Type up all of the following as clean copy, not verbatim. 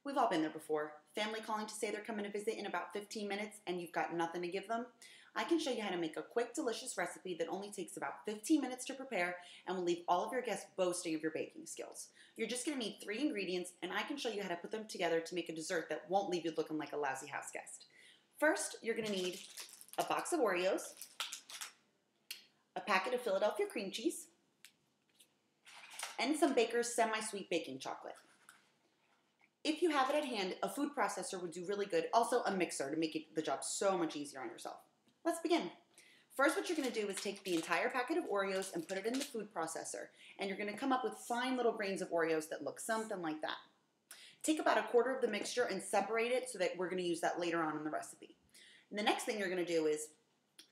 We've all been there before. Family calling to say they're coming to visit in about 15 minutes and you've got nothing to give them. I can show you how to make a quick, delicious recipe that only takes about 15 minutes to prepare and will leave all of your guests boasting of your baking skills. You're just going to need 3 ingredients, and I can show you how to put them together to make a dessert that won't leave you looking like a lousy house guest. First, you're going to need a box of Oreos, a packet of Philadelphia cream cheese, and some Baker's semi-sweet baking chocolate. If you have it at hand, a food processor would do really good. Also, a mixer to make the job so much easier on yourself. Let's begin. First, what you're going to do is take the entire packet of Oreos and put it in the food processor. And you're going to come up with fine little grains of Oreos that look something like that. Take about a quarter of the mixture and separate it so that we're going to use that later on in the recipe. And the next thing you're going to do is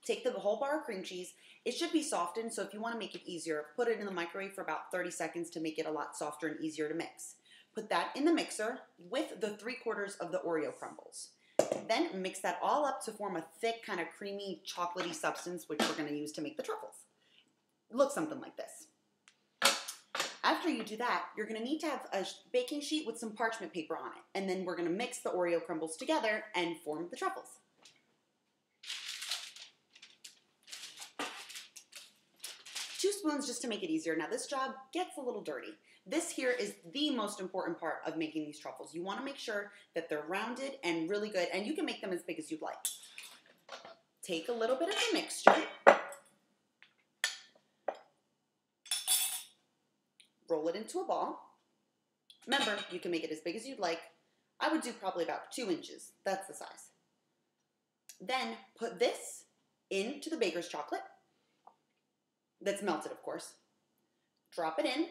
take the whole bar of cream cheese. It should be softened, so if you want to make it easier, put it in the microwave for about 30 seconds to make it a lot softer and easier to mix. Put that in the mixer with the 3/4 of the Oreo crumbles. Then mix that all up to form a thick, kind of creamy, chocolatey substance, which we're going to use to make the truffles. Look something like this. After you do that, you're going to need to have a baking sheet with some parchment paper on it. And then we're going to mix the Oreo crumbles together and form the truffles. 2 spoons just to make it easier. Now this job gets a little dirty. This here is the most important part of making these truffles. You want to make sure that they're rounded and really good, and you can make them as big as you'd like. Take a little bit of the mixture, roll it into a ball. Remember, you can make it as big as you'd like. I would do probably about 2 inches. That's the size. Then put this into the baker's chocolate. That's melted, of course. Drop it in.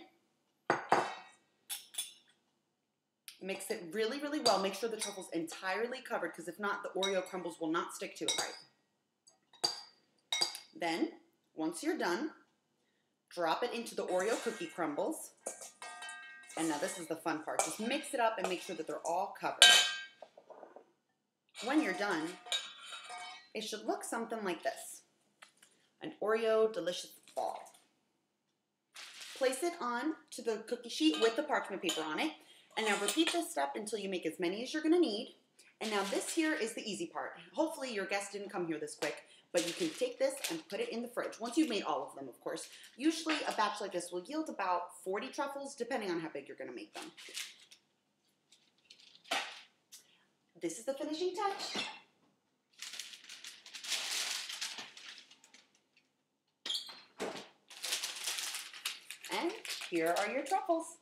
Mix it really, really well. Make sure the truffle's entirely covered, because if not, the Oreo crumbles will not stick to it right. Then, once you're done, drop it into the Oreo cookie crumbles. And now this is the fun part. Just mix it up and make sure that they're all covered. When you're done, it should look something like this. An Oreo delicious ball. Place it on to the cookie sheet with the parchment paper on it. And now repeat this step until you make as many as you're going to need. And now this here is the easy part. Hopefully your guest didn't come here this quick, but you can take this and put it in the fridge. Once you've made all of them, of course. Usually a batch like this will yield about 40 truffles, depending on how big you're going to make them. This is the finishing touch. And here are your truffles.